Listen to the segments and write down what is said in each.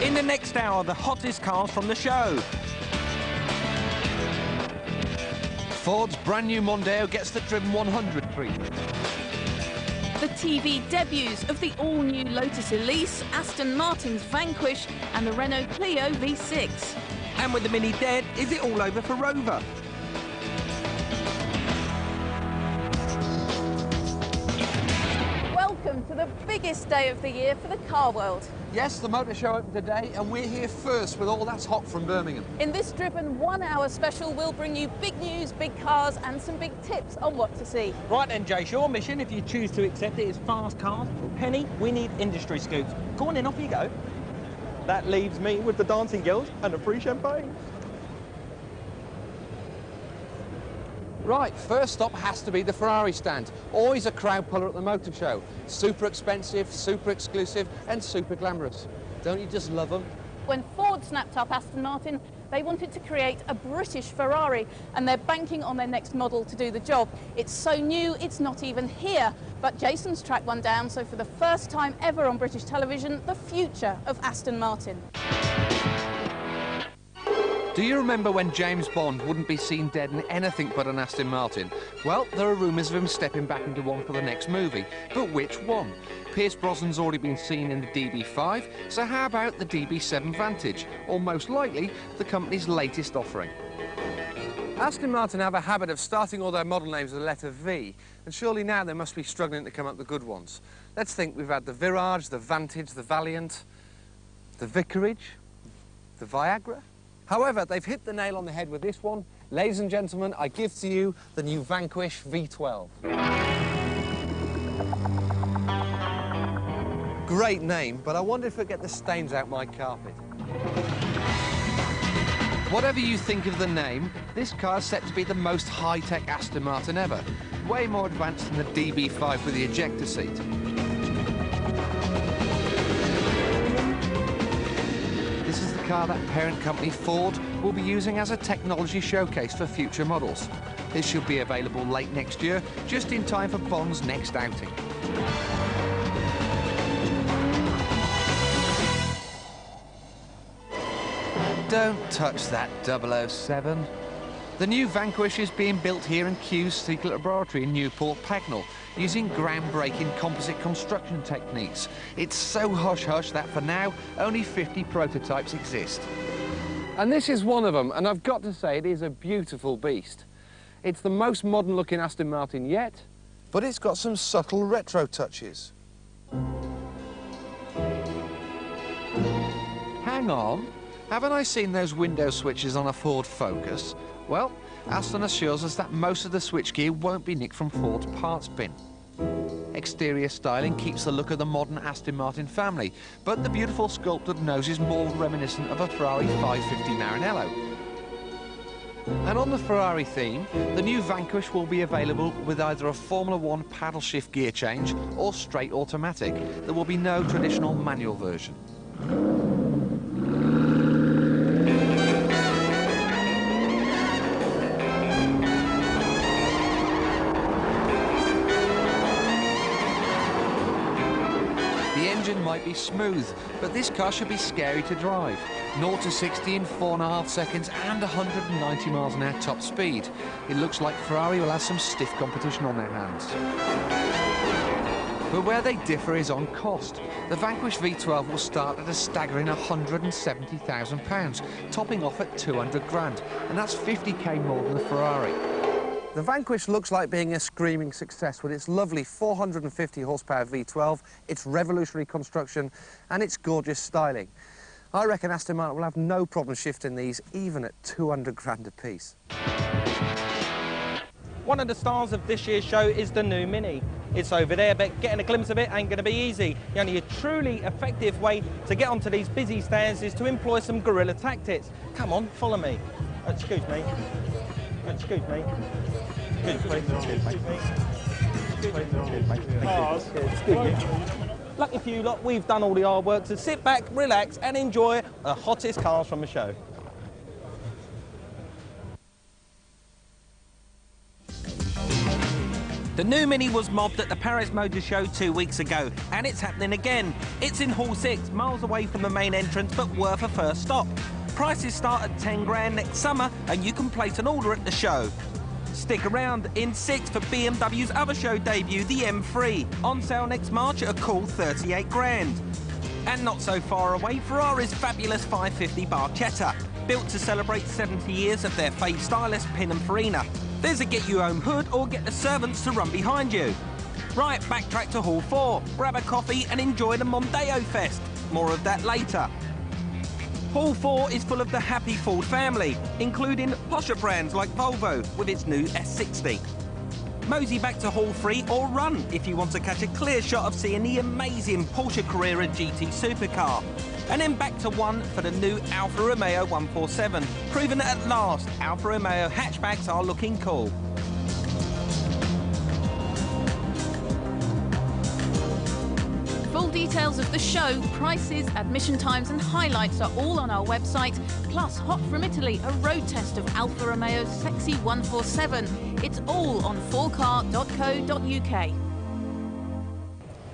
In the next hour, the hottest cars from the show. Ford's brand new Mondeo gets the Driven 100 treatment. The TV debuts of the all-new Lotus Elise, Aston Martin's Vanquish and the Renault Clio V6. And with the Mini dead, is it all over for Rover? Welcome to the biggest day of the year for the car world. Yes, the Motor Show opened today, and we're here first with all that's hot from Birmingham. In this Driven 1 hour special, we'll bring you big news, big cars and some big tips on what to see. Right then, Jace, your mission, if you choose to accept it, is fast cars. Penny, we need industry scoops. Go on in, off you go. That leaves me with the dancing girls and the free champagne. Right, first stop has to be the Ferrari stand. Always a crowd puller at the Motor Show. Super expensive, super exclusive and super glamorous. Don't you just love them? When Ford snapped up Aston Martin, they wanted to create a British Ferrari, and they're banking on their next model to do the job. It's so new, it's not even here. But Jason's tracked one down, so for the first time ever on British television, the future of Aston Martin. Do you remember when James Bond wouldn't be seen dead in anything but an Aston Martin? Well, there are rumours of him stepping back into one for the next movie. But which one? Pierce Brosnan's already been seen in the DB5, so how about the DB7 Vantage? Or most likely, the company's latest offering. Aston Martin have a habit of starting all their model names with the letter V, and surely now they must be struggling to come up with the good ones. Let's think. We've had the Virage, the Vantage, the Valiant, the Vicarage, the Viagra. However, they've hit the nail on the head with this one. Ladies and gentlemen, I give to you the new Vanquish V12. Great name, but I wonder if it'll get the stains out my carpet. Whatever you think of the name, this car is set to be the most high-tech Aston Martin ever. Way more advanced than the DB5 with the ejector seat. This is the car that parent company Ford will be using as a technology showcase for future models. This should be available late next year, just in time for Bond's next outing. Don't touch that 007. The new Vanquish is being built here in Q's secret laboratory in Newport Pagnell, using groundbreaking composite construction techniques. It's so hush-hush that for now, only 50 prototypes exist. And this is one of them, and I've got to say it is a beautiful beast. It's the most modern-looking Aston Martin yet, but it's got some subtle retro touches. Hang on, haven't I seen those window switches on a Ford Focus? Well, Aston assures us that most of the switchgear won't be nicked from Ford's parts bin. Exterior styling keeps the look of the modern Aston Martin family, but the beautiful sculpted nose is more reminiscent of a Ferrari 550 Maranello. And on the Ferrari theme, the new Vanquish will be available with either a Formula 1 paddle shift gear change or straight automatic. There will be no traditional manual version. The engine might be smooth, but this car should be scary to drive. 0 to 60 in 4.5 seconds and 190 miles an hour top speed. It looks like Ferrari will have some stiff competition on their hands. But where they differ is on cost. The Vanquish V12 will start at a staggering £170,000, topping off at 200 grand, and that's 50k more than the Ferrari. The Vanquish looks like being a screaming success with its lovely 450 horsepower V12, its revolutionary construction and its gorgeous styling. I reckon Aston Martin will have no problem shifting these even at 200 grand a piece. One of the stars of this year's show is the new Mini. It's over there, but getting a glimpse of it ain't going to be easy. The only truly effective way to get onto these busy stands is to employ some guerrilla tactics. Come on, follow me. Excuse me. Excuse me. Lucky for you lot, we've done all the hard work, so sit back, relax and enjoy the hottest cars from the show. The new Mini was mobbed at the Paris Motor Show 2 weeks ago, and it's happening again. It's in Hall 6, miles away from the main entrance, but worth a first stop. Prices start at 10 grand next summer, and you can place an order at the show. Stick around in 6 for BMW's other show debut, the M3, on sale next March at a cool 38 grand. And not so far away, Ferrari's fabulous 550 Barchetta, built to celebrate 70 years of their fave stylist Pininfarina. There's a get-you-home hood or get the servants to run behind you. Right, backtrack to Hall 4, grab a coffee and enjoy the Mondeo Fest. More of that later. Hall 4 is full of the happy Ford family, including posher brands like Volvo with its new S60. Mosey back to Hall 3 or run if you want to catch a clear shot of seeing the amazing Porsche Carrera GT supercar. And then back to 1 for the new Alfa Romeo 147, proving that at last Alfa Romeo hatchbacks are looking cool. Full details of the show, prices, admission times and highlights are all on our website, plus hot from Italy, a road test of Alfa Romeo's sexy 147. It's all on 4car.co.uk.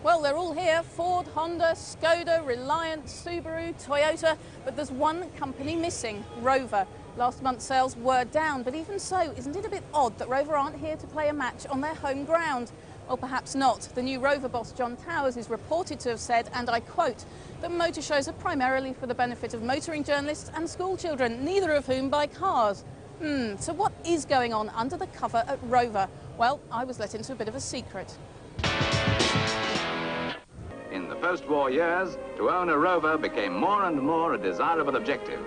Well, they're all here, Ford, Honda, Skoda, Reliant, Subaru, Toyota, but there's one company missing, Rover. Last month's sales were down, but even so, isn't it a bit odd that Rover aren't here to play a match on their home ground? Well, perhaps not. The new Rover boss, John Towers, is reported to have said, and I quote, that motor shows are primarily for the benefit of motoring journalists and school children, neither of whom buy cars. So what is going on under the cover at Rover? Well, I was let into a bit of a secret. In the post-war years, to own a Rover became more and more a desirable objective.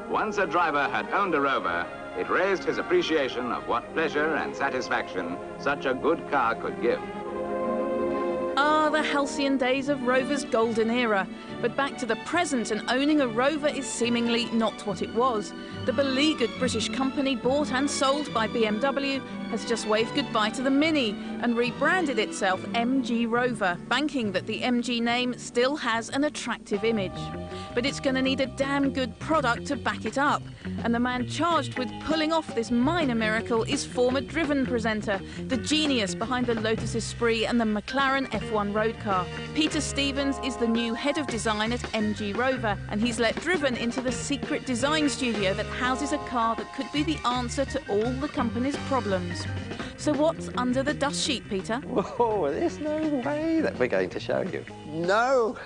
Once a driver had owned a Rover, it raised his appreciation of what pleasure and satisfaction such a good car could give. Ah, the halcyon days of Rover's golden era. But back to the present, and owning a Rover is seemingly not what it was. The beleaguered British company, bought and sold by BMW, has just waved goodbye to the Mini and rebranded itself MG Rover, banking that the MG name still has an attractive image. But it's going to need a damn good product to back it up. And the man charged with pulling off this minor miracle is former Driven presenter, the genius behind the Lotus Esprit and the McLaren F1 road car. Peter Stevens is the new head of design at MG Rover, and he's let Driven into the secret design studio that houses a car that could be the answer to all the company's problems. So what's under the dust sheet, Peter? Whoa, there's no way that we're going to show you. No.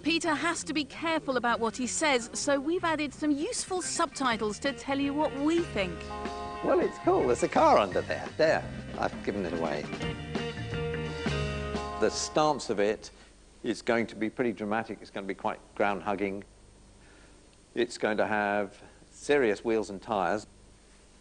Peter has to be careful about what he says, so we've added some useful subtitles to tell you what we think. Well, it's cool. There's a car under there. There, I've given it away. The stance of it is going to be pretty dramatic. It's going to be quite ground-hugging. It's going to have serious wheels and tyres.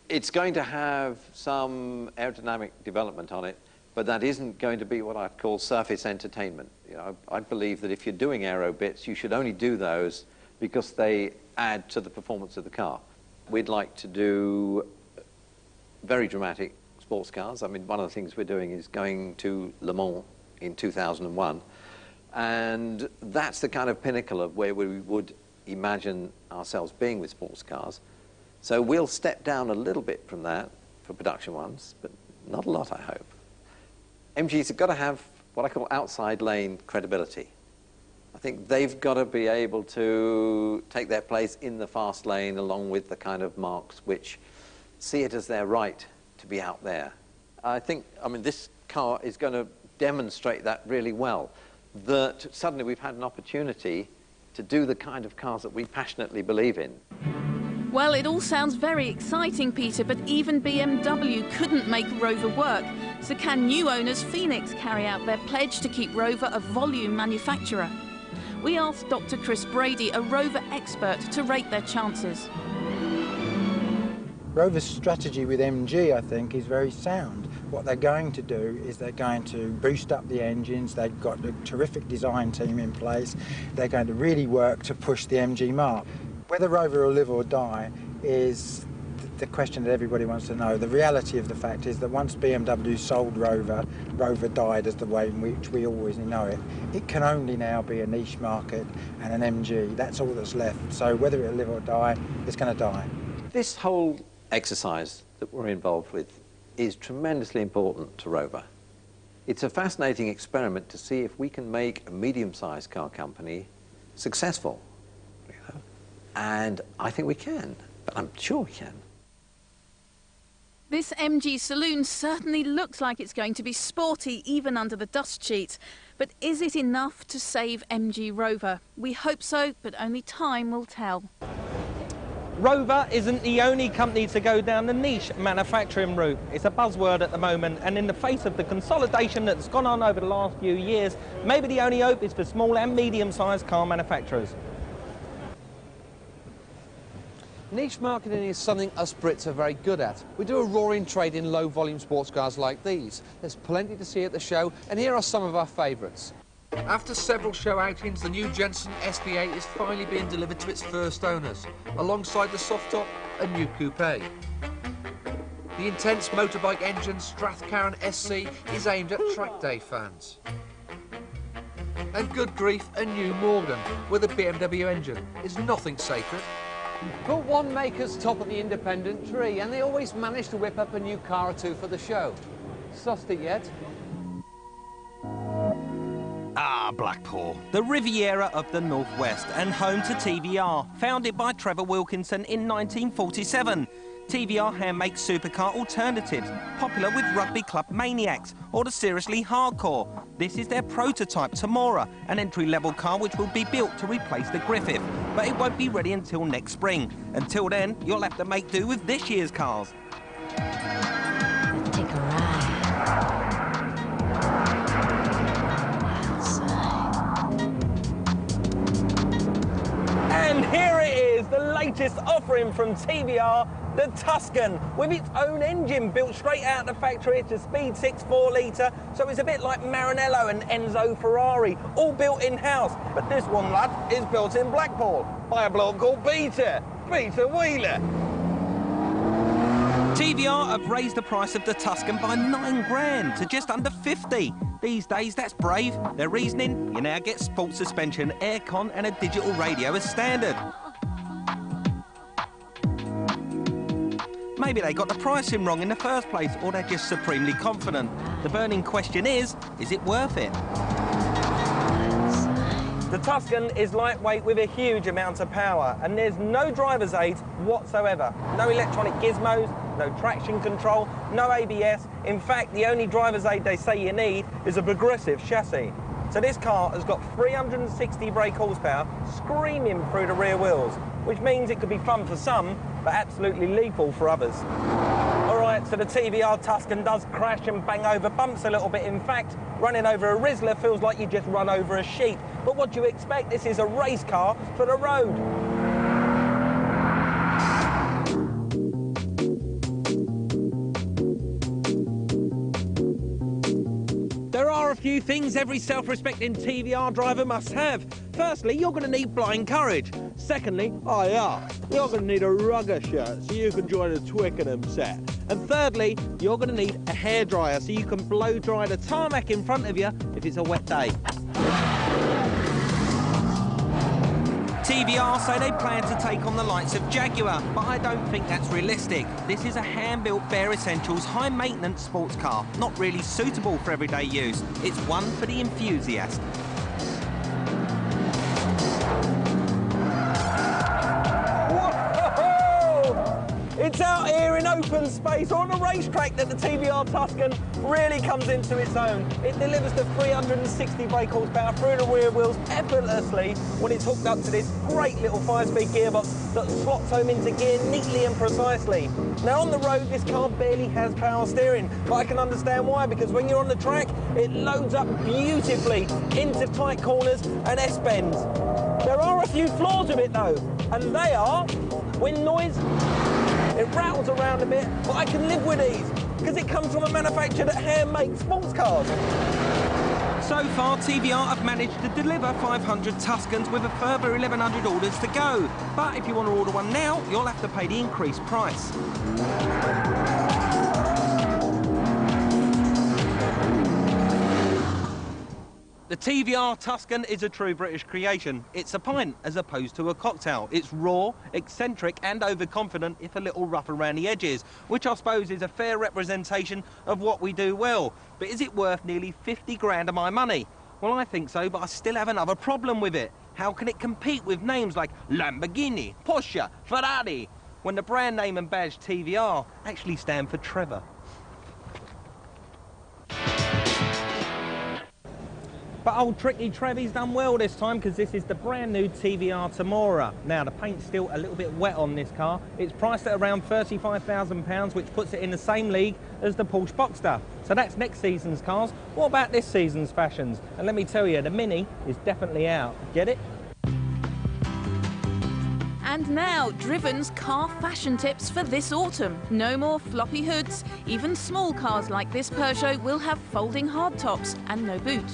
It's going to have some aerodynamic development on it, but that isn't going to be what I'd call surface entertainment. You know, I believe that if you're doing aero bits, you should only do those because they add to the performance of the car. We'd like to do very dramatic sports cars. I mean, one of the things we're doing is going to Le Mans in 2001, and that's the kind of pinnacle of where we would imagine ourselves being with sports cars. So we'll step down a little bit from that for production ones, but not a lot, I hope. MG's have got to have what I call outside lane credibility. I think they've got to be able to take their place in the fast lane along with the kind of marques which see it as their right to be out there. I mean, this car is going to demonstrate that really well, that suddenly we've had an opportunity to do the kind of cars that we passionately believe in. Well, it all sounds very exciting, Peter, but even BMW couldn't make Rover work. So can new owners Phoenix carry out their pledge to keep Rover a volume manufacturer? We asked Dr. Chris Brady, a Rover expert, to rate their chances. Rover's strategy with MG, I think, is very sound. What they're going to do is they're going to boost up the engines. They've got a terrific design team in place. They're going to really work to push the MG mark. Whether Rover will live or die is the question that everybody wants to know. The reality of the fact is that once BMW sold Rover, Rover died as the way in which we always know it. It can only now be a niche market and an MG. That's all that's left. So whether it'll live or die, it's going to die. This whole exercise that we're involved with is tremendously important to Rover. It's a fascinating experiment to see if we can make a medium-sized car company successful. And I think we can, but I'm sure we can. This MG saloon certainly looks like it's going to be sporty, even under the dust sheet. But is it enough to save MG Rover? We hope so, but only time will tell. Rover isn't the only company to go down the niche manufacturing route. It's a buzzword at the moment, and in the face of the consolidation that's gone on over the last few years, maybe the only hope is for small and medium-sized car manufacturers. Niche marketing is something us Brits are very good at. We do a roaring trade in low-volume sports cars like these. There's plenty to see at the show, and here are some of our favourites. After several show outings, the new Jensen SB8 is finally being delivered to its first owners, alongside the soft top, a new coupe. The intense motorbike engine Strathcarron SC is aimed at track day fans. And good grief, a new Morgan with a BMW engine is nothing sacred. But one maker's top of the independent tree, and they always manage to whip up a new car or two for the show. Sussed it yet? Ah, Blackpool, the Riviera of the Northwest and home to TVR, founded by Trevor Wilkinson in 1947. TVR hand makes supercar alternatives, popular with rugby club maniacs or the seriously hardcore. This is their prototype Tamora, an entry-level car which will be built to replace the Griffith, but it won't be ready until next spring. Until then, you'll have to make do with this year's cars. Let's take a ride. And here it is, the latest offering from TVR, the Tuscan, with its own engine built straight out of the factory. It's a speed 6 4-litre, so it's a bit like Maranello and Enzo Ferrari, all built in-house. But this one, lad, is built in Blackpool by a bloke called Peter Wheeler. TVR have raised the price of the Tuscan by £9 to just under 50. These days, that's brave. Their reasoning, you now get sports suspension, aircon and a digital radio as standard. Maybe they got the pricing wrong in the first place, or they're just supremely confident. The burning question is it worth it? The Tuscan is lightweight with a huge amount of power, and there's no driver's aid whatsoever. No electronic gizmos, no traction control, no ABS. In fact, the only driver's aid they say you need is a progressive chassis. So this car has got 360 brake horsepower screaming through the rear wheels, which means it could be fun for some, but absolutely lethal for others. All right, so the TVR Tuscan does crash and bang over bumps a little bit. In fact, running over a Rizzler feels like you just run over a sheep. But what do you expect? This is a race car for the road. There are a few things every self-respecting TVR driver must have. Firstly, you're going to need blind courage. Secondly, you're going to need a rugger shirt so you can join a Twickenham set. And thirdly, you're going to need a hairdryer so you can blow dry the tarmac in front of you if it's a wet day. TVR say they plan to take on the likes of Jaguar, but I don't think that's realistic. This is a hand-built bare essentials, high-maintenance sports car, not really suitable for everyday use. It's one for the enthusiast. It's out here in open space on a racetrack that the TVR Tuscan really comes into its own. It delivers the 360 brake horsepower through the rear wheels effortlessly when it's hooked up to this great little 5-speed gearbox that slots home into gear neatly and precisely. Now on the road, this car barely has power steering, but I can understand why, because when you're on the track, it loads up beautifully into tight corners and S-bends. There are a few flaws with it though, and they are wind noise. It rattles around a bit, but I can live with these because it comes from a manufacturer that hand-makes sports cars. So far, TVR have managed to deliver 500 Tuscans with a further 1,100 orders to go. But if you want to order one now, you'll have to pay the increased price. The TVR Tuscan is a true British creation. It's a pint as opposed to a cocktail. It's raw, eccentric and overconfident, if a little rough around the edges, which I suppose is a fair representation of what we do well. But is it worth nearly 50 grand of my money? Well, I think so, but I still have another problem with it. How can it compete with names like Lamborghini, Porsche, Ferrari, when the brand name and badge TVR actually stand for Trevor? But old Tricky Trevi's done well this time, because this is the brand new TVR Tamora. Now, the paint's still a little bit wet on this car. It's priced at around £35,000, which puts it in the same league as the Porsche Boxster. So that's next season's cars. What about this season's fashions? And let me tell you, the Mini is definitely out. Get it? And now, Driven's car fashion tips for this autumn. No more floppy hoods. Even small cars like this Peugeot will have folding hardtops and no boot.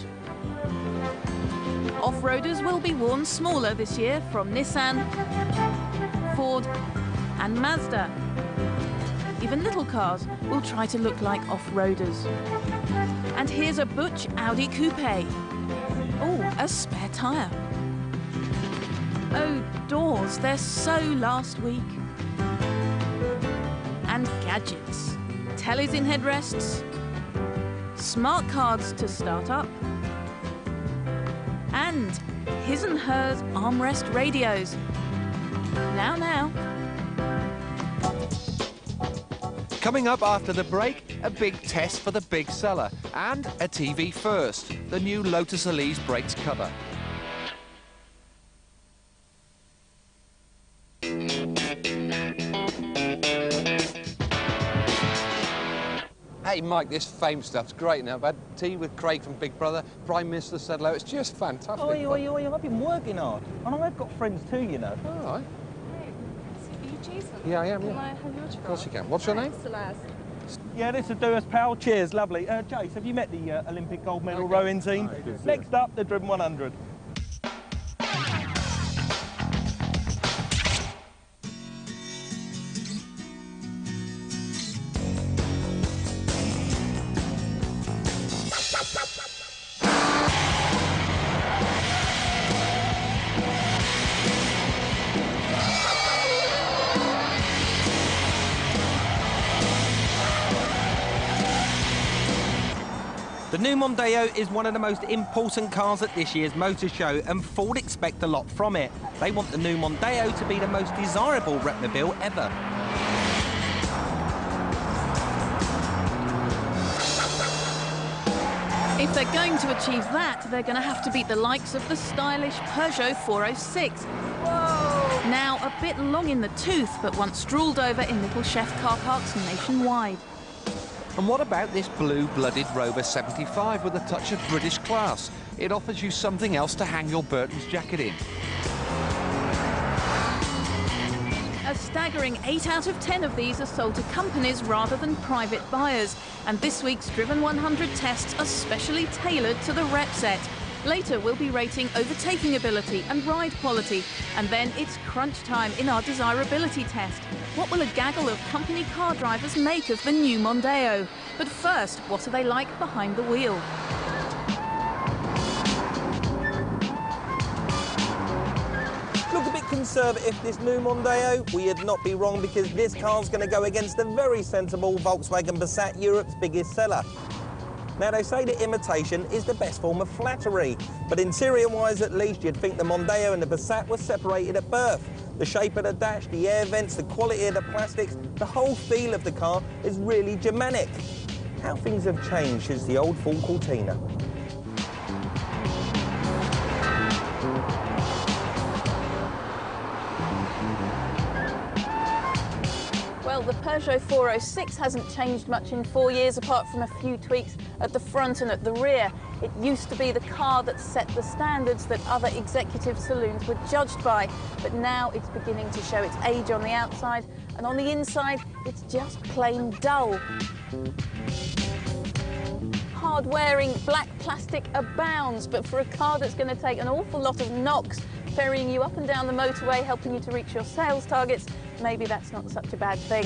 Off-roaders will be worn smaller this year from Nissan, Ford and Mazda. Even little cars will try to look like off-roaders. And here's a butch Audi coupe. Oh, a spare tyre. Oh, doors, they're so last week. And gadgets. Tellies in headrests. Smart cards to start up. And his and hers armrest radios. Now. Coming up after the break, a big test for the big seller and a TV first, the new Lotus Elise brakes cover. Hey Mike, this fame stuff's great now. I've had tea with Craig from Big Brother, Prime Minister said hello, it's just fantastic. Oi, I've been working hard. And I've got friends too, you know. All right. Are you Jason? Yeah, I am, Can yeah. I have your Of course you can. What's your name? Celeste. Yeah, this will do us, pal. Cheers, lovely. Jace, have you met the Olympic gold medal rowing team? Next up, the Driven 100. The new Mondeo is one of the most important cars at this year's motor show, and Ford expect a lot from it. They want the new Mondeo to be the most desirable repmobile ever. If they're going to achieve that, they're going to have to beat the likes of the stylish Peugeot 406. Whoa! Now a bit long in the tooth, but once drooled over in little chef car parks nationwide. And what about this blue-blooded Rover 75 with a touch of British class? It offers you something else to hang your Burton's jacket in. A staggering 8 out of 10 of these are sold to companies rather than private buyers. And this week's Driven 100 tests are specially tailored to the rep set. Later, we'll be rating overtaking ability and ride quality. And then it's crunch time in our desirability test. What will a gaggle of company car drivers make of the new Mondeo? But first, what are they like behind the wheel? Look a bit conservative, this new Mondeo. We'd not be wrong, because this car's going to go against the very sensible Volkswagen Passat, Europe's biggest seller. Now, they say that imitation is the best form of flattery, but interior-wise at least, you'd think the Mondeo and the Passat were separated at birth. The shape of the dash, the air vents, the quality of the plastics, the whole feel of the car is really Germanic. How things have changed since the old Ford Cortina. Well, the Peugeot 406 hasn't changed much in 4 years, apart from a few tweaks at the front and at the rear. It used to be the car that set the standards that other executive saloons were judged by, but now it's beginning to show its age on the outside, and on the inside, it's just plain dull. Hard-wearing black plastic abounds, but for a car that's going to take an awful lot of knocks, ferrying you up and down the motorway, helping you to reach your sales targets, maybe that's not such a bad thing.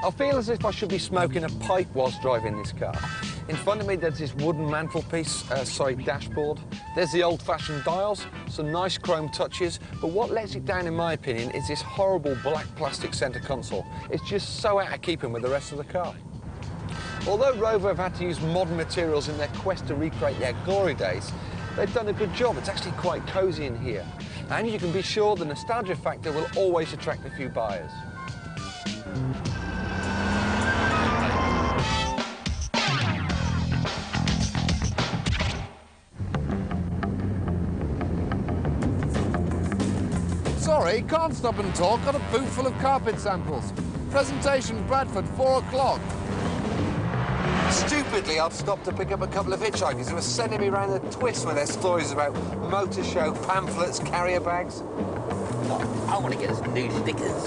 I feel as if I should be smoking a pipe whilst driving this car. In front of me there's this wooden mantelpiece, dashboard. There's the old-fashioned dials, some nice chrome touches, but what lets it down, in my opinion, is this horrible black plastic centre console. It's just so out of keeping with the rest of the car. Although Rover have had to use modern materials in their quest to recreate their glory days, they've done a good job. It's actually quite cosy in here. And you can be sure the nostalgia factor will always attract a few buyers. Sorry, can't stop and talk. Got a boot full of carpet samples. Presentation Bradford, 4 o'clock. Stupidly, I've stopped to pick up a couple of hitchhikers who were sending me round the twist with their stories about motor show pamphlets, carrier bags. I want to get some new stickers.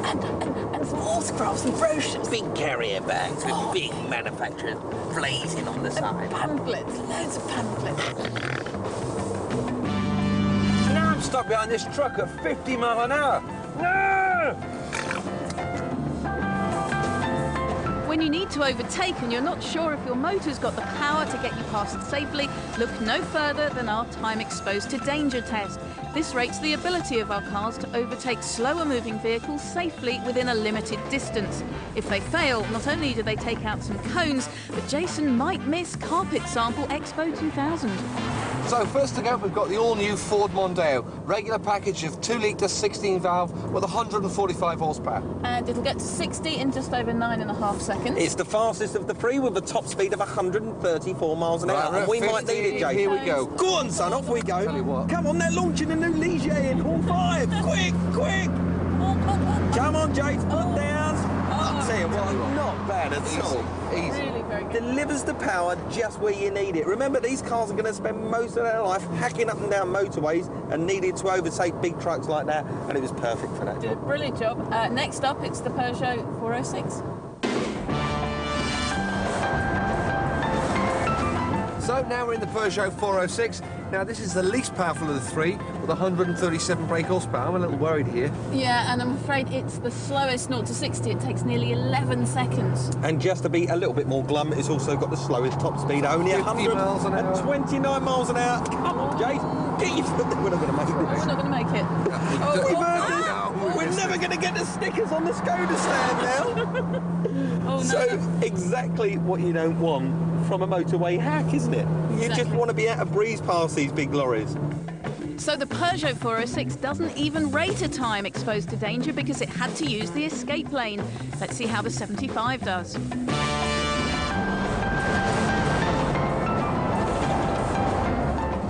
And some autographs and brochures. Big carrier bags with big manufacturers blazing on the side. Pamphlets, loads of pamphlets. Now I'm stuck behind this truck at 50 mile an hour. No! When you need to overtake and you're not sure if your motor's got the power to get you past safely, look no further than our time exposed to danger test. This rates the ability of our cars to overtake slower moving vehicles safely within a limited distance. If they fail, not only do they take out some cones, but Jason might miss Carpet Sample Expo 2000. So first to go, we've got the all-new Ford Mondeo. Regular package of 2-litre 16-valve with 145 horsepower. And it'll get to 60 in just over 9.5 seconds. It's the fastest of the three with a top speed of 134 miles an hour. Right, And we might 50, need it, Jay. Here we go. Go on, son, off we go. Tell you what. Come on, they're launching a new Ligier in Hall 5. Quick, quick. Come on, Jay, put down. I'll tell you what, not bad at all. Easy. Really very good. Delivers the power just where you need it. Remember, these cars are going to spend most of their life hacking up and down motorways and needed to overtake big trucks like that, and it was perfect for that Did a job. brilliant job. Next up, it's the Peugeot 406. So now we're in the Peugeot 406. Now this is the least powerful of the three with 137 brake horsepower. I'm a little worried here. Yeah, and I'm afraid it's the slowest 0 to 60. It takes nearly 11 seconds. And just to be a little bit more glum, it's also got the slowest top speed, only 50 miles an hour. 129 miles an hour. Come on, Jay, get your foot there. We're not going to make We're it. not going to make it. We've heard this. We're never going to get the stickers on the Skoda stand now. Oh, no. So, exactly what you don't want from a motorway hack, isn't it? You just Exactly. want to be able to breeze past these big lorries. So the Peugeot 406 doesn't even rate a time exposed to danger because it had to use the escape lane. Let's see how the 75 does.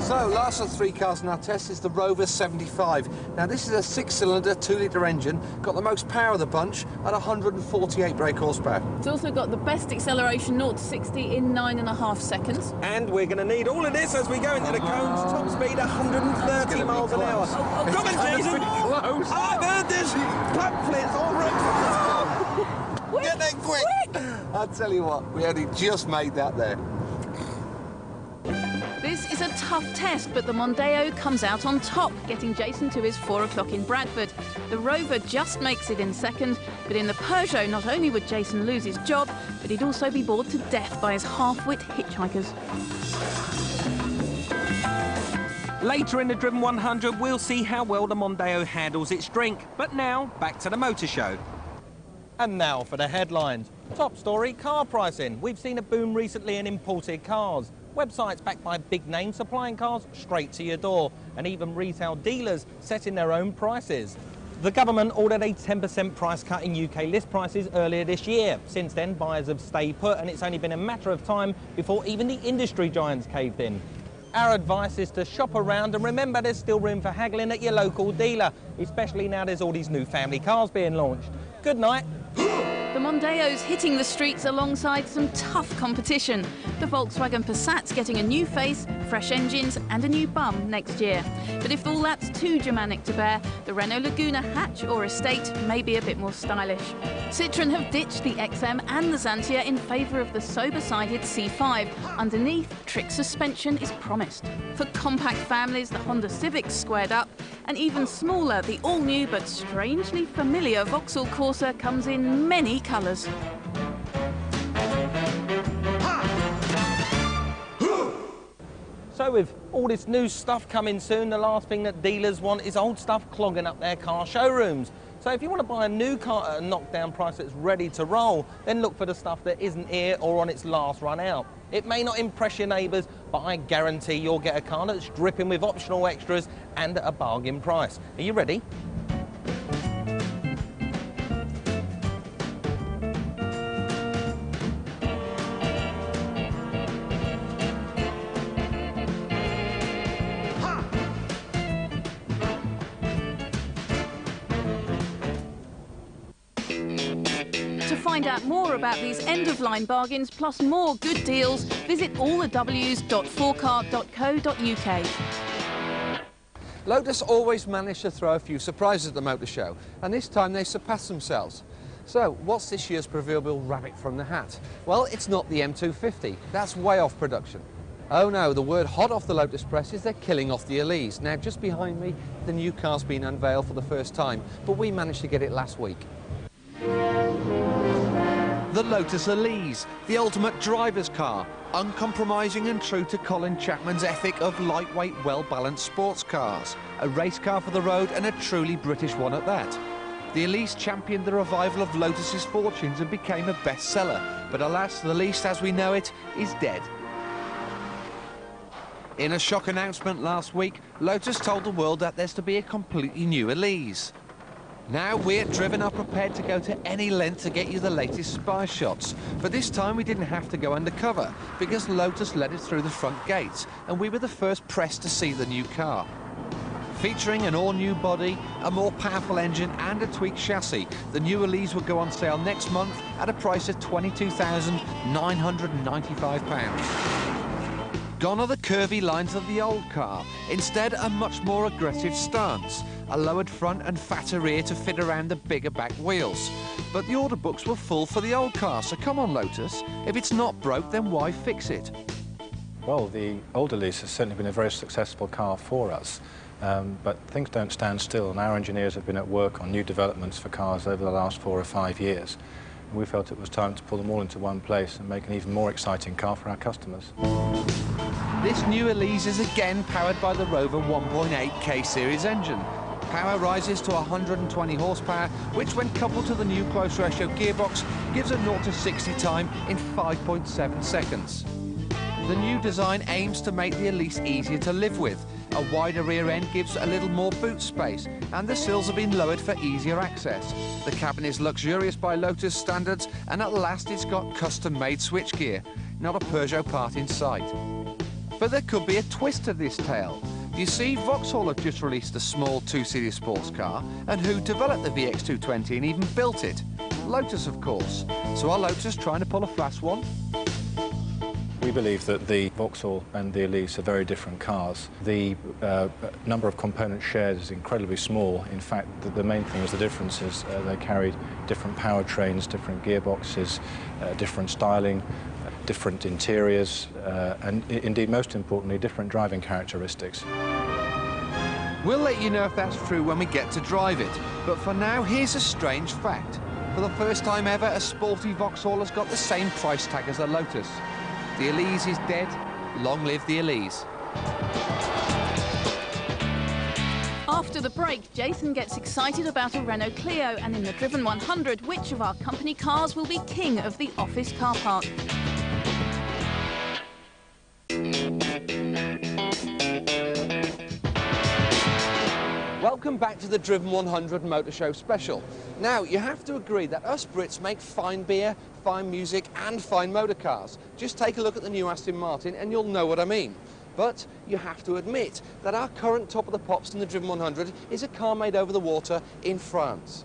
So last of the three cars in our test is the Rover 75. Now this is a 6-cylinder 2-litre engine, got the most power of the bunch at 148 brake horsepower. It's also got the best acceleration 0 to 60 in 9.5 seconds. And we're going to need all of this as we go into the cones. Top speed 130 miles an hour. Come on, Jason! Close. I've heard this! Pamphlets all right. Get there quick! I'll tell you what, we only just made that there. This is a tough test, but the Mondeo comes out on top, getting Jason to his 4 o'clock in Bradford. The Rover just makes it in second, but in the Peugeot, not only would Jason lose his job, but he'd also be bored to death by his half-wit hitchhikers. Later in the Driven 100, we'll see how well the Mondeo handles its drink. But now, back to the motor show. And now for the headlines. Top story, car pricing. We've seen a boom recently in imported cars. Websites backed by big names supplying cars straight to your door, and even retail dealers setting their own prices. The government ordered a 10% price cut in UK list prices earlier this year. Since then, buyers have stayed put, and it's only been a matter of time before even the industry giants caved in. Our advice is to shop around and remember there's still room for haggling at your local dealer, especially now there's all these new family cars being launched. Good night. The Mondeo's hitting the streets alongside some tough competition. The Volkswagen Passat's getting a new face, fresh engines and a new bum next year. But if all that's too Germanic to bear, the Renault Laguna hatch or estate may be a bit more stylish. Citroën have ditched the XM and the Xantia in favour of the sober-sided C5. Underneath, trick suspension is promised. For compact families, the Honda Civic's squared up, and even smaller, the all-new but strangely familiar Vauxhall Corsa comes in many colours. So with all this new stuff coming soon, the last thing that dealers want is old stuff clogging up their car showrooms. So if you want to buy a new car at a knockdown price that's ready to roll, then look for the stuff that isn't here or on its last run out. It may not impress your neighbours, but I guarantee you'll get a car that's dripping with optional extras and at a bargain price. Are you ready? To find out more about these end-of-line bargains plus more good deals, visit allthews.4car.co.uk. Lotus always manage to throw a few surprises at the motor show, and this time they surpassed themselves. So, what's this year's proverbial rabbit from the hat? Well, it's not the M250. That's way off production. Oh no, the word hot off the Lotus press is they're killing off the Elise. Now, just behind me, the new car's been unveiled for the first time, but we managed to get it last week. The Lotus Elise, the ultimate driver's car, uncompromising and true to Colin Chapman's ethic of lightweight, well-balanced sports cars. A race car for the road and a truly British one at that. The Elise championed the revival of Lotus's fortunes and became a bestseller, but alas, the Elise as we know it is dead. In a shock announcement last week, Lotus told the world that there's to be a completely new Elise. Now we're driven are prepared to go to any length to get you the latest spy shots. But this time we didn't have to go undercover because Lotus led us through the front gates and we were the first press to see the new car. Featuring an all-new body, a more powerful engine and a tweaked chassis, the new Elise will go on sale next month at a price of £22,995. Gone are the curvy lines of the old car. Instead, a much more aggressive stance. A lowered front and fatter rear to fit around the bigger back wheels. But the order books were full for the old car, so come on, Lotus. If it's not broke, then why fix it? Well, the old Elise has certainly been a very successful car for us. But things don't stand still, and our engineers have been at work on new developments for cars over the last 4 or 5 years. And we felt it was time to pull them all into one place and make an even more exciting car for our customers. This new Elise is again powered by the Rover 1.8 K-Series engine. Power rises to 120 horsepower, which when coupled to the new close ratio gearbox gives a 0 to 60 time in 5.7 seconds. The new design aims to make the Elise easier to live with. A wider rear end gives a little more boot space, and the sills have been lowered for easier access. The cabin is luxurious by Lotus standards, and at last it's got custom-made switchgear, not a Peugeot part in sight. But there could be a twist to this tale. You see, Vauxhall have just released a small two-seater sports car, and who developed the VX220 and even built it? Lotus, of course. So are Lotus trying to pull a fast one? We believe that the Vauxhall and the Elise are very different cars. The number of components shared is incredibly small. In fact, the main thing is the difference is they carried different powertrains, different gearboxes, different styling, different interiors, and indeed, most importantly, different driving characteristics. We'll let you know if that's true when we get to drive it. But for now, here's a strange fact. For the first time ever, a sporty Vauxhall has got the same price tag as a Lotus. The Elise is dead. Long live the Elise. After the break, Jason gets excited about a Renault Clio, and in the Driven 100, which of our company cars will be king of the office car park? Welcome back to the Driven 100 Motor Show special. Now, you have to agree that us Brits make fine beer, fine music and fine motor cars. Just take a look at the new Aston Martin and you'll know what I mean. But you have to admit that our current top of the pops in the Driven 100 is a car made over the water in France.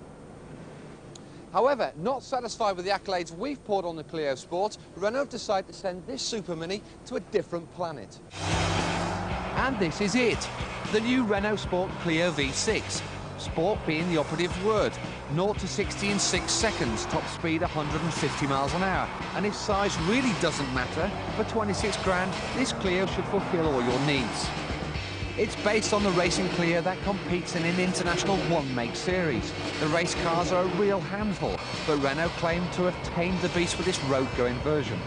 However, not satisfied with the accolades we've poured on the Clio Sport, Renault have decided to send this Super Mini to a different planet. And this is it, the new Renault Sport Clio V6. Sport being the operative word. 0 to 60 in 6 seconds, top speed 150 miles an hour. And if size really doesn't matter, for 26 grand, this Clio should fulfill all your needs. It's based on the racing Clio that competes in an international one-make series. The race cars are a real handful, but Renault claim to have tamed the beast with this road-going version.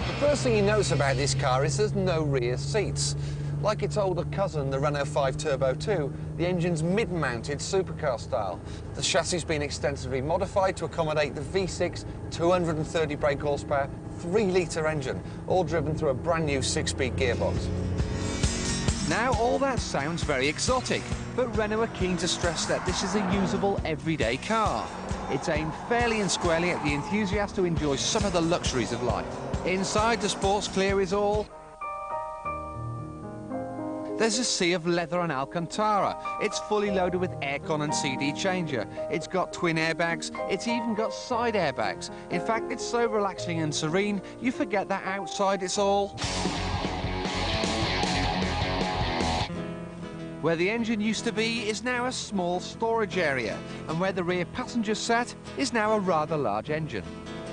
The first thing you notice about this car is there's no rear seats. Like its older cousin, the Renault 5 Turbo 2, the engine's mid-mounted supercar style. The chassis has been extensively modified to accommodate the V6 230 brake horsepower, 3-litre engine, all driven through a brand new 6-speed gearbox. Now, all that sounds very exotic, but Renault are keen to stress that this is a usable, everyday car. It's aimed fairly and squarely at the enthusiast who enjoys some of the luxuries of life. Inside, the Sports Clio is all... There's a sea of leather and Alcantara. It's fully loaded with aircon and CD changer. It's got twin airbags. It's even got side airbags. In fact, it's so relaxing and serene, you forget that outside it's all... Where the engine used to be is now a small storage area, and where the rear passenger sat is now a rather large engine.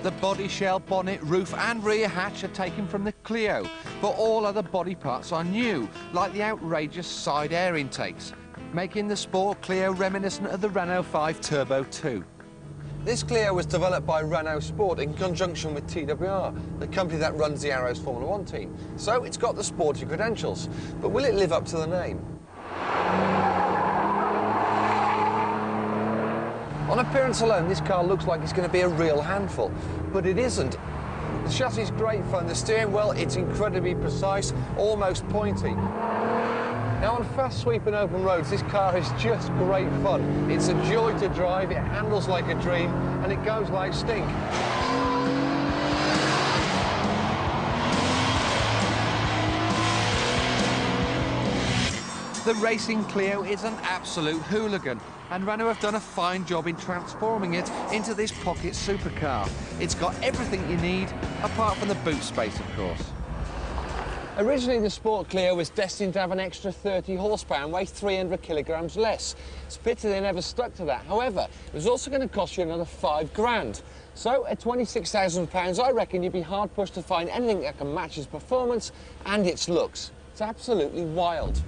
The body shell, bonnet, roof and rear hatch are taken from the Clio, but all other body parts are new, like the outrageous side air intakes, making the Sport Clio reminiscent of the Renault 5 Turbo 2. This Clio was developed by Renault Sport in conjunction with TWR, the company that runs the Arrows Formula 1 team. So it's got the sporty credentials, but will it live up to the name? On appearance alone, this car looks like it's going to be a real handful, but it isn't. The chassis is great fun, the steering wheel, it's incredibly precise, almost pointy. Now on fast sweeping open roads, this car is just great fun. It's a joy to drive, it handles like a dream, and it goes like stink. The racing Clio is an absolute hooligan, and Renault have done a fine job in transforming it into this pocket supercar. It's got everything you need, apart from the boot space, of course. Originally, the Sport Clio was destined to have an extra 30 horsepower and weigh 300 kilograms less. It's a pity they never stuck to that. However, it was also going to cost you another 5 grand. So, at £26,000, I reckon you'd be hard-pushed to find anything that can match its performance and its looks. It's absolutely wild.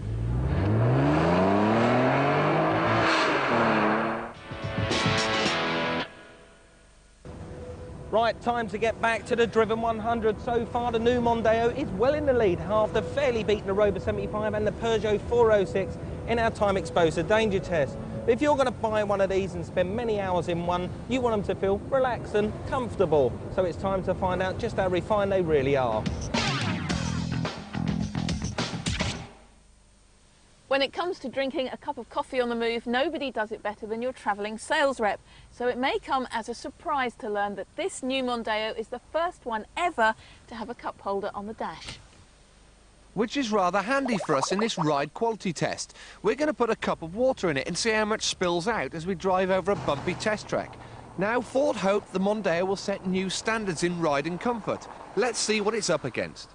Right, time to get back to the Driven 100. So far, the new Mondeo is well in the lead after fairly beating the Rover 75 and the Peugeot 406 in our time exposure danger test. But if you're going to buy one of these and spend many hours in one, you want them to feel relaxed and comfortable. So it's time to find out just how refined they really are. When it comes to drinking a cup of coffee on the move, nobody does it better than your travelling sales rep. So it may come as a surprise to learn that this new Mondeo is the first one ever to have a cup holder on the dash. Which is rather handy for us in this ride quality test. We're going to put a cup of water in it and see how much spills out as we drive over a bumpy test track. Now, Ford hope the Mondeo will set new standards in ride and comfort. Let's see what it's up against.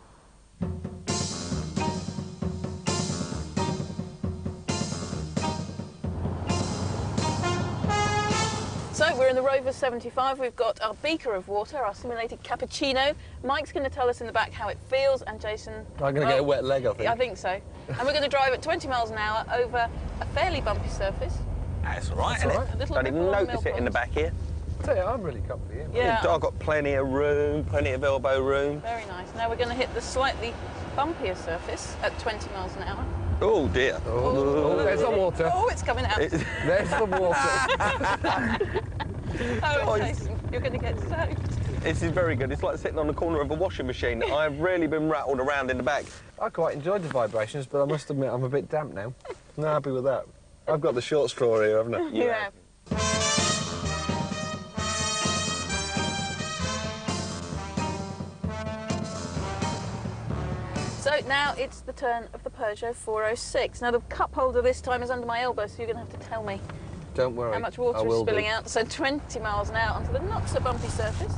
So we're in the Rover 75, we've got our beaker of water, our simulated cappuccino. Mike's going to tell us in the back how it feels, and Jason... I'm going to get a wet leg, I think. I think so. And we're going to drive at 20 miles an hour over a fairly bumpy surface. That's all right, isn't it? Don't even notice it in the back here. I tell you, I'm really comfy here. Yeah. I've got plenty of room, plenty of elbow room. Very nice. Now we're going to hit the slightly bumpier surface at 20 miles an hour. Oh dear. Oh, there's the water. Oh, it's coming out. There's the water. Oh, Jason, you're going to get soaked. This is very good. It's like sitting on the corner of a washing machine. I've really been rattled around in the back. I quite enjoyed the vibrations, but I must admit I'm a bit damp now. I'm not happy with that. I've got the short straw here, haven't I? Yeah. So now it's the turn of the Peugeot 406. Now the cup holder this time is under my elbow, so you're going to have to tell me Don't worry. how much water is spilling out. So 20 miles an hour onto the not so bumpy surface.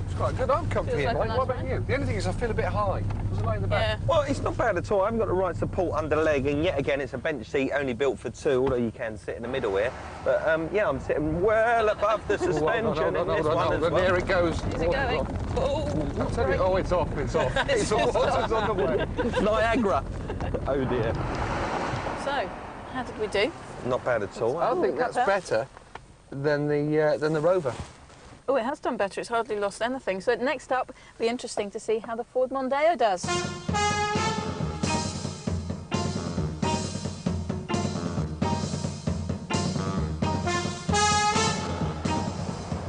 It's quite good. I'm comfy Feels here, like a mate. nice What about ride. you? The only thing is I feel a bit high. Was it like in the back? Yeah. Well, it's not bad at all. I haven't got the right support under the leg, and yet again, it's a bench seat only built for two, although you can sit in the middle here. But, yeah, I'm sitting well above the suspension in this one as well. There it goes. Is it going? Oh, it's off, it's off. It's off, it's on the way. Niagara. Oh, dear. So, how did we do? Not bad at all. I think that's better than the Rover. Oh, it has done better. It's hardly lost anything. So next up, be interesting to see how the Ford Mondeo does.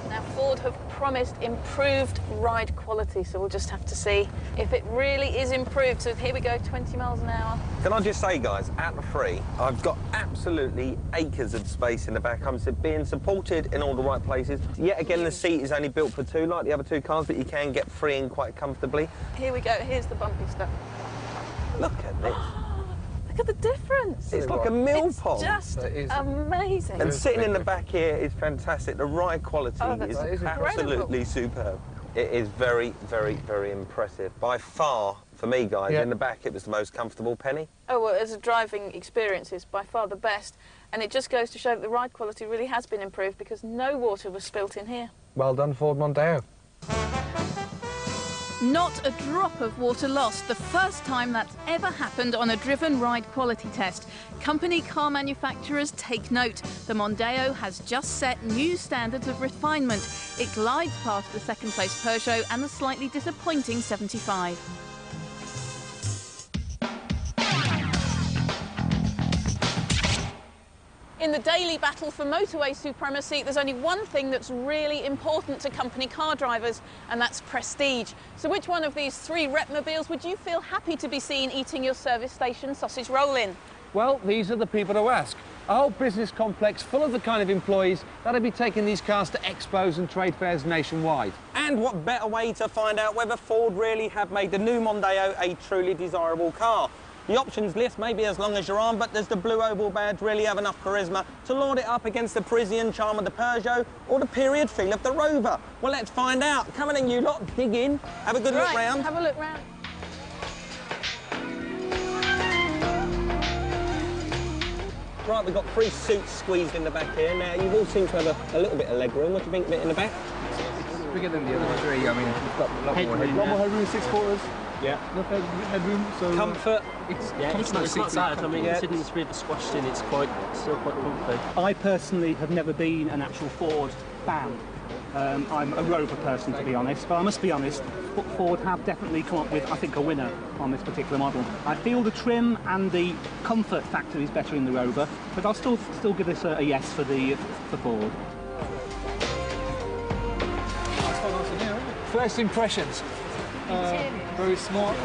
Now, Ford have promised improved ride quality, so we'll just have to see if it really is improved. So here we go, 20 miles an hour. Can I just say, guys, at the free, I've got absolutely acres of space in the back. I'm being supported in all the right places. Yet again, the seat is only built for two, like the other two cars, but you can get free in quite comfortably. Here we go, here's the bumpy stuff. Look at this. Look at the difference. It's like a mill It's pond. just amazing. And sitting in the back here is fantastic. The ride quality is absolutely superb. It is very, very, very impressive. By far, for me, guys, in the back, it was the most comfortable. Penny? Oh, well, as a driving experience, it's by far the best. And it just goes to show that the ride quality really has been improved because no water was spilt in here. Well done, Ford Mondeo. Not a drop of water lost, the first time that's ever happened on a driven ride quality test. Company car manufacturers take note. The Mondeo has just set new standards of refinement. It glides past the second-place Peugeot and the slightly disappointing 75. In the daily battle for motorway supremacy, there's only one thing that's really important to company car drivers, and that's prestige. So which one of these three repmobiles would you feel happy to be seen eating your service station sausage roll-in? Well, these are the people to ask. A whole business complex full of the kind of employees that'll be taking these cars to expos and trade fairs nationwide. And what better way to find out whether Ford really have made the new Mondeo a truly desirable car? The options list may be as long as your arm, but does the blue oval badge really have enough charisma to lord it up against the Parisian charm of the Peugeot or the period feel of the Rover? Well, let's find out. Come on in, you lot, dig in, have a good look round. Have a look round. Right, we've got three suits squeezed in the back here. Now, you all seem to have a little bit of leg room. What do you think, a bit in the back? Bigger than the other three. I mean, we've got a lot more headroom. A lot more headroom, 6 quarters. Yeah. Enough headroom, so... Comfort. It's not bad. I mean, considering it's really squashed in, it's still quite comfy. I personally have never been an actual Ford fan. I'm a Rover person, to be honest, but I must be honest, Ford have definitely come up with, I think, a winner on this particular model. I feel the trim and the comfort factor is better in the Rover, but I'll still give this a yes for Ford. First impressions. Very smart,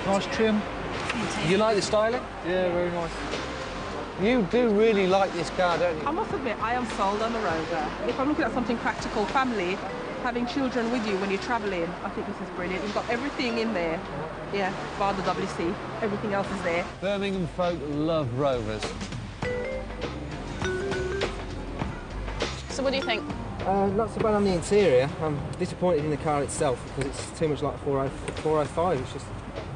nice trim. You like the styling? Yeah, very nice. You do really like this car, don't you? I must admit, I am sold on the Rover. If I'm looking at something practical, family, having children with you when you're travelling, I think this is brilliant. You've got everything in there. Yeah, bar the WC, everything else is there. Birmingham folk love Rovers. So what do you think? Not so bad on the interior. I'm disappointed in the car itself because it's too much like 405. It's just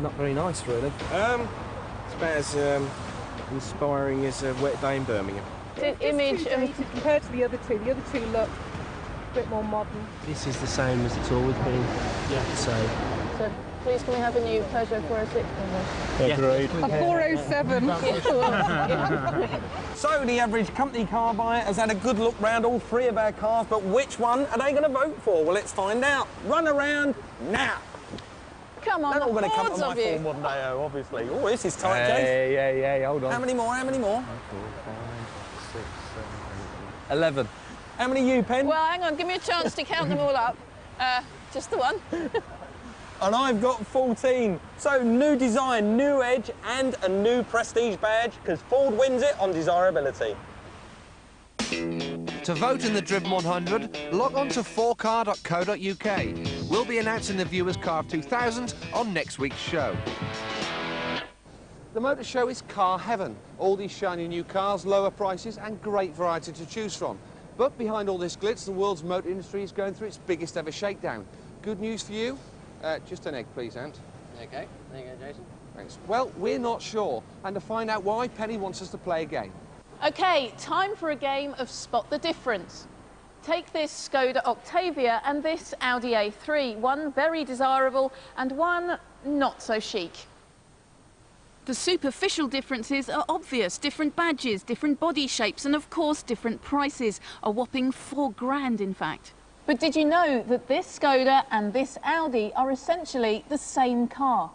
not very nice, really. It's about as inspiring as a wet day in Birmingham. The image compared to the other two look a bit more modern. This is the same as it's always been. Yeah. So please, can we have a new Peugeot 406? Yeah. Great. A 407. So the average company car buyer has had a good look round all three of our cars, but which one are they going to vote for? Well, let's find out. Run around now. Come on, they're all going to come Fords to of my you. Ford Mondeo, obviously. Oh, this is tight, James. Yeah, hold on. How many more? 4, 5, 6, 7, 8, 11. How many you, Pen? Well, hang on, give me a chance to count them all up. Just the one. And I've got 14. So new design, new edge, and a new prestige badge, because Ford wins it on desirability. To vote in the Driven 100, log on to 4car.co.uk. We'll be announcing the Viewers' Car of 2000 on next week's show. The Motor Show is car heaven. All these shiny new cars, lower prices and great variety to choose from. But behind all this glitz, the world's motor industry is going through its biggest ever shakedown. good news for you. Just an egg, please, Ant. Okay, there you go, Jason. Thanks. Well, we're not sure, and to find out why, Penny wants us to play a game. OK, time for a game of Spot the Difference. Take this Skoda Octavia and this Audi A3, one very desirable and one not so chic. The superficial differences are obvious. Different badges, different body shapes and, of course, different prices. A whopping £4,000, in fact. But did you know that this Skoda and this Audi are essentially the same car?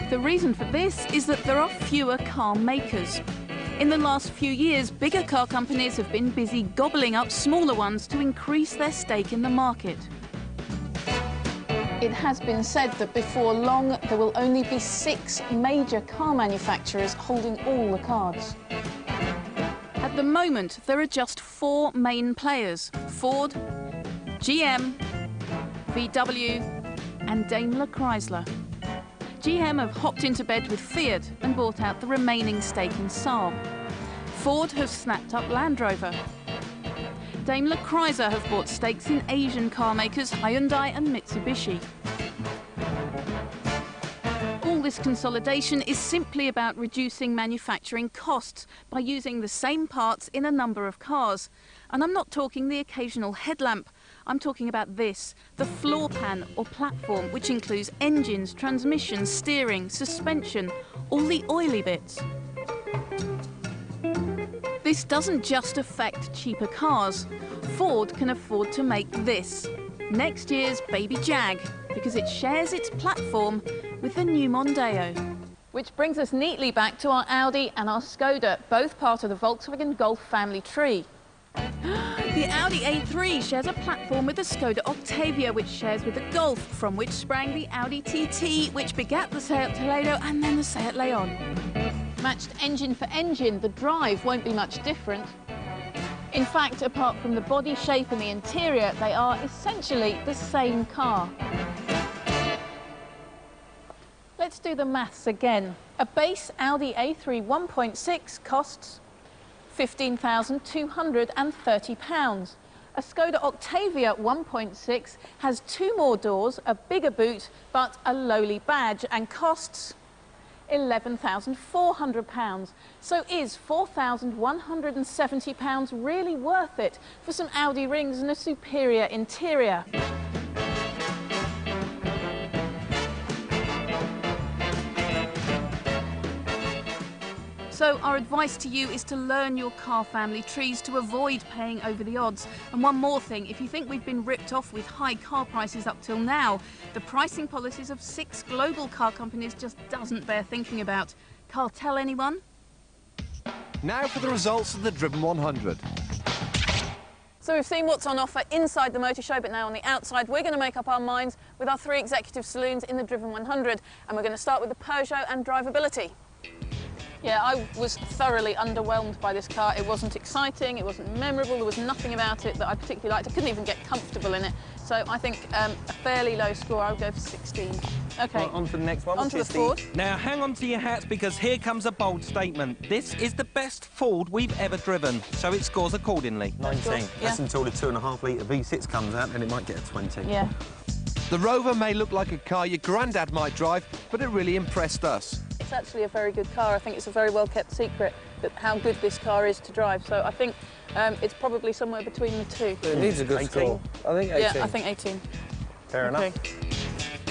The reason for this is that there are fewer car makers. In the last few years, bigger car companies have been busy gobbling up smaller ones to increase their stake in the market. It has been said that before long there will only be 6 major car manufacturers holding all the cards. At the moment, there are just 4 main players: Ford, GM, VW and Daimler Chrysler. GM have hopped into bed with Fiat and bought out the remaining stake in Saab. Ford have snapped up Land Rover. Daimler Chrysler have bought stakes in Asian car makers Hyundai and Mitsubishi. All this consolidation is simply about reducing manufacturing costs by using the same parts in a number of cars. And I'm not talking the occasional headlamp. I'm talking about this, the floor pan or platform, which includes engines, transmission, steering, suspension, all the oily bits. This doesn't just affect cheaper cars. Ford can afford to make this, next year's baby Jag, because it shares its platform with the new Mondeo. Which brings us neatly back to our Audi and our Skoda, both part of the Volkswagen Golf family tree. The Audi A3 shares a platform with the Skoda Octavia, which shares with the Golf, from which sprang the Audi TT, which begat the Seat Toledo and then the Seat Leon. Matched engine for engine, the drive won't be much different. In fact, apart from the body shape and the interior, they are essentially the same car. Let's do the maths again. A base Audi A3 1.6 costs £15,230. A Skoda Octavia 1.6 has 2 more doors, a bigger boot, but a lowly badge and costs £11,400. So is £4,170 really worth it for some Audi rings and a superior interior? So our advice to you is to learn your car family trees to avoid paying over the odds. And one more thing, if you think we've been ripped off with high car prices up till now, the pricing policies of 6 global car companies just doesn't bear thinking about. Cartel, anyone? Now for the results of the Driven 100. So we've seen what's on offer inside the motor show, but now on the outside we're going to make up our minds with our 3 executive saloons in the Driven 100, and we're going to start with the Peugeot and drivability. Yeah, I was thoroughly underwhelmed by this car. It wasn't exciting, it wasn't memorable, there was nothing about it that I particularly liked. I couldn't even get comfortable in it. So I think a fairly low score. I would go for 16. OK. Well, on to the next one. On to the Ford. Now, hang on to your hats, because here comes a bold statement. This is the best Ford we've ever driven, so it scores accordingly. 19. Yeah. That's until the 2.5-litre V6 comes out, and it might get a 20. Yeah. The Rover may look like a car your granddad might drive, but it really impressed us. It's actually a very good car. I think it's a very well-kept secret that how good this car is to drive. So I think it's probably somewhere between the 2. It needs a good 18. score. I think 18. Yeah, I think 18. Fair enough.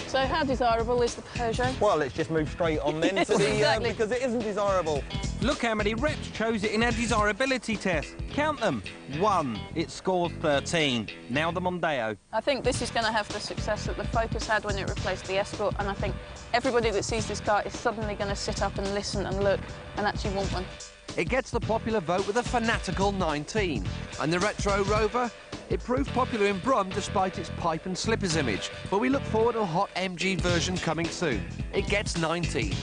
So how desirable is the Peugeot? Well, let's just move straight on then to the Exactly. because it isn't desirable. Look how many reps chose it in our desirability test. Count them. 1. It scored 13. Now the Mondeo. I think this is going to have the success that the Focus had when it replaced the Escort, and I think everybody that sees this car is suddenly going to sit up and listen and look and actually want one. It gets the popular vote with a fanatical 19. And the retro Rover? It proved popular in Brum despite its pipe and slippers image, but we look forward to a hot MG version coming soon. It gets 19.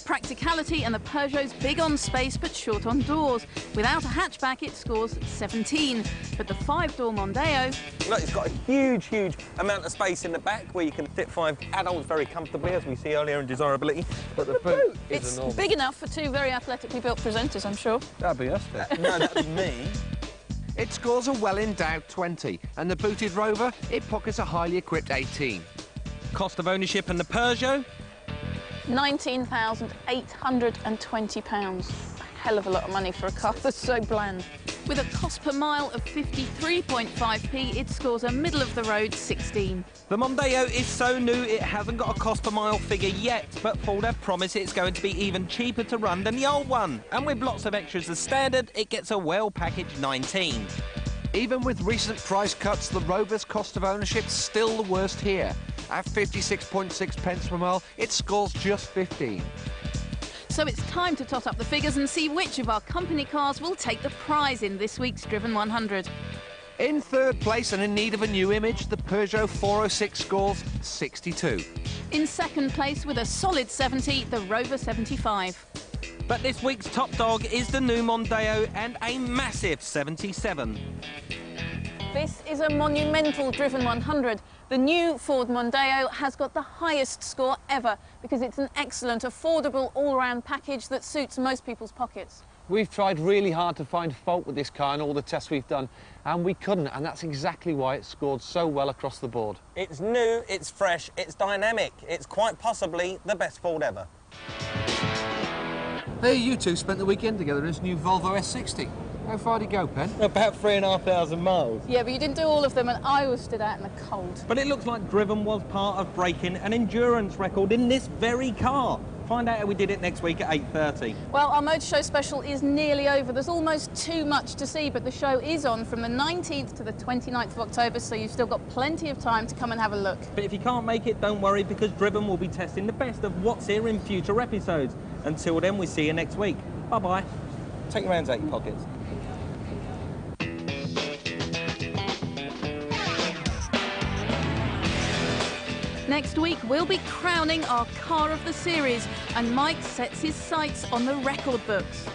Practicality, and the Peugeot's big on space but short on doors. Without a hatchback, it scores 17. But the 5-door Mondeo... Look, it's got a huge, huge amount of space in the back where you can fit 5 adults very comfortably, as we see earlier in desirability. But the boot It's is enormous. big enough for 2 very athletically built presenters, I'm sure. That'd be us then. No, that'd be me. it scores a well-endowed 20, and the booted Rover, it pockets a highly equipped 18. Cost of ownership and the Peugeot? £19,820. A hell of a lot of money for a car that's so bland. With a cost per mile of 53.5p, it scores a middle-of-the-road 16. The Mondeo is so new it hasn't got a cost per mile figure yet, but Ford have promised it's going to be even cheaper to run than the old one. And with lots of extras as standard, it gets a well-packaged 19. Even with recent price cuts, the Rover's cost of ownership's still the worst here. At 56.6 pence per mile, it scores just 15. So it's time to tot up the figures and see which of our company cars will take the prize in this week's Driven 100. In third place and in need of a new image, the Peugeot 406 scores 62. In second place with a solid 70, the Rover 75. But this week's top dog is the new Mondeo and a massive 77. This is a monumental Driven 100. The new Ford Mondeo has got the highest score ever because it's an excellent, affordable, all-round package that suits most people's pockets. We've tried really hard to find fault with this car in all the tests we've done, and we couldn't, and that's exactly why it scored so well across the board. It's new, it's fresh, it's dynamic. It's quite possibly the best Ford ever. Hey, you two spent the weekend together in this new Volvo S60. How far did it go, Pen? About 3,500 miles. Yeah, but you didn't do all of them, and I was stood out in the cold. But it looks like Driven was part of breaking an endurance record in this very car. Find out how we did it next week at 8:30. Well, our Motorshow special is nearly over. There's almost too much to see, but the show is on from the 19th to the 29th of October, so you've still got plenty of time to come and have a look. But if you can't make it, don't worry, because Driven will be testing the best of what's here in future episodes. Until then, we see you next week. Bye-bye. Take your hands out your pockets. Next week, we'll be crowning our car of the series, and Mike sets his sights on the record books.